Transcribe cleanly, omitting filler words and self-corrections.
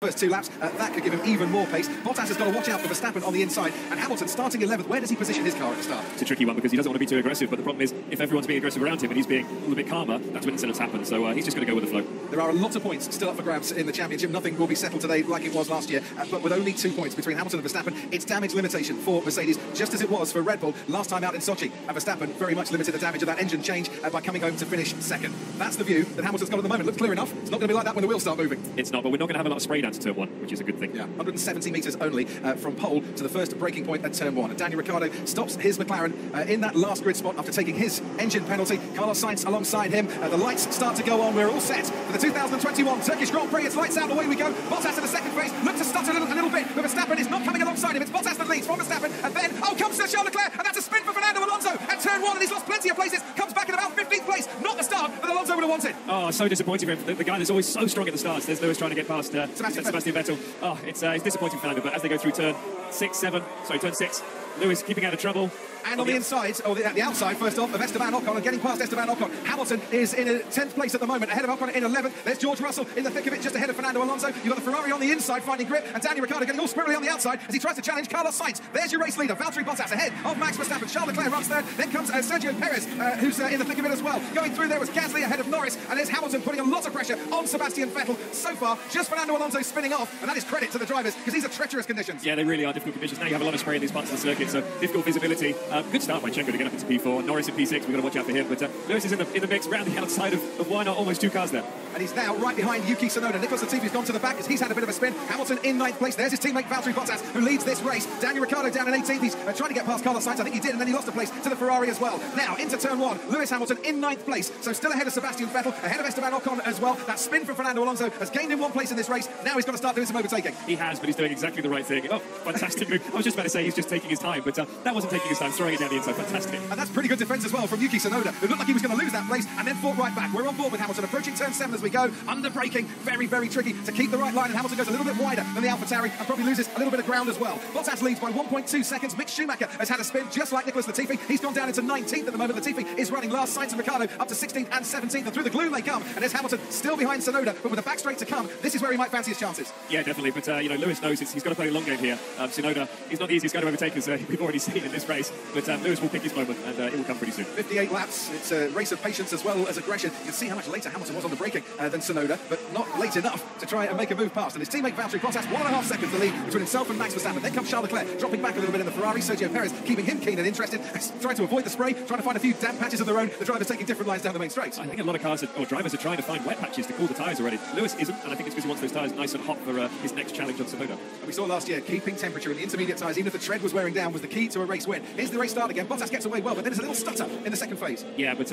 first 2 laps, that could give him even more pace. Bottas has got to watch out for Verstappen on the inside, and Hamilton starting 11th. Where does he position his car at the start? It's a tricky one because he doesn't want to be too aggressive, but the problem is if everyone's being aggressive around him and he's being a little bit calmer, that's when incidents happen. So he's just going to go with the flow. There are a lot of points still up for grabs in the championship. Nothing will be settled today like it was last year, but with only 2 points between Hamilton and Verstappen, it's damage limitation for Mercedes, just as it was for Red Bull last time out in Sochi. And Verstappen very much limited the damage of that engine change by coming home to finish second. That's the view that Hamilton's got at the moment. Looks clear enough. It's not going to be like that when the wheels start moving. It's not, but we're not going to have a lot of spray down to turn 1, which is a good thing. Yeah, 170 metres only from pole to the first braking point at turn 1. And Daniel Ricciardo stops his McLaren in that last grid spot after taking his engine penalty. Carlos Sainz alongside him. The lights start to go on. We're all set for the 2021 Turkish Grand Prix. It's lights out, away we go. Bottas in the second phase. Look to stutter a little bit, but Verstappen is not coming alongside him. It's Bottas that leads from Verstappen. And then, comes Charles Leclerc, and that's a spin for Fernando Alonso at turn 1, and he's lost plenty of places. Comes back in about 15th place. Not the start that Alonso would have wanted. Oh, so disappointing for him. The guy that's always so strong at the starts. There's Lewis trying to get past Sebastian Vettel. Oh, it's disappointing for Fernando, but as they go through turn 6, Lewis keeping out of trouble. And on the inside, or the outside, first off, of Esteban Ocon, and getting past Esteban Ocon. Hamilton is in 10th place at the moment, ahead of Ocon in 11th. There's George Russell in the thick of it, just ahead of Fernando Alonso. You've got the Ferrari on the inside, finding grip, and Daniel Ricciardo getting all squirrely on the outside as he tries to challenge Carlos Sainz. There's your race leader, Valtteri Bottas, ahead of Max Verstappen. Charles Leclerc runs third. Then comes Sergio Perez, who's in the thick of it as well. Going through there was Gasly ahead of Norris, and there's Hamilton putting a lot of pressure on Sebastian Vettel. So far, just Fernando Alonso spinning off, and that is credit to the drivers, because these are treacherous conditions. Yeah, they really are difficult conditions. Now you have a lot of spray in these parts of the circuit, so difficult visibility. Good start by Checo to get up into P4. Norris in P6, we've got to watch out for him. But Lewis is in the mix round the outside of why not almost 2 cars there. And he's now right behind Yuki Tsunoda. Nicholas Latifi's gone to the back as he's had a bit of a spin. Hamilton in 9th place. There's his teammate Valtteri Bottas, who leads this race. Daniel Ricciardo down in 18th. He's trying to get past Carlos Sainz. I think he did, and then he lost a place to the Ferrari as well. Now into turn 1. Lewis Hamilton in 9th place, so still ahead of Sebastian Vettel, ahead of Esteban Ocon as well. That spin from Fernando Alonso has gained him 1 place in this race. Now he's got to start doing some overtaking. He has, but he's doing exactly the right thing. Oh, fantastic move. I was just about to say he's just taking his time, but that wasn't taking his time, throwing it down the inside. Fantastic. And that's pretty good defence as well from Yuki Tsunoda, who looked like he was going to lose that place and then fought right back. We're on board with Hamilton, approaching turn 7 as we go. Under braking, very, very tricky to keep the right line, and Hamilton goes a little bit wider than the AlphaTauri and probably loses a little bit of ground as well. Bottas leads by 1.2 seconds. Mick Schumacher has had a spin just like Nicholas Latifi. He's gone down into 19th at the moment. Latifi is running last. Sainz and Ricciardo up to 16th and 17th, and through the gloom they come, and there's Hamilton still behind Tsunoda, but with a back straight to come, this is where he might fancy his chances. Yeah, definitely, but Lewis knows he's got to play a long game here. Tsunoda is not the easiest guy to overtake, as we've already seen in this race, but Lewis will pick his moment, and it will come pretty soon. 58 laps. It's a race of patience as well as aggression. You can see how much later Hamilton was on the braking than Tsunoda, but not late enough to try and make a move past. And his teammate Valtteri Bottas, 1.5 seconds the lead between himself and Max Verstappen. Then comes Charles Leclerc, dropping back a little bit in the Ferrari. Sergio Perez keeping him keen and interested, trying to avoid the spray, trying to find a few damp patches of their own. The drivers taking different lines down the main straight. I think a lot of cars or drivers are trying to find wet patches to cool the tyres already. Lewis isn't, and I think it's because he wants those tyres nice and hot for his next challenge on Tsunoda. And we saw last year, keeping temperature in the intermediate tyres, even if the tread was wearing down, was the key to a race win. Here's the race start again. Bottas gets away well, but then there's a little stutter in the second phase. Yeah, but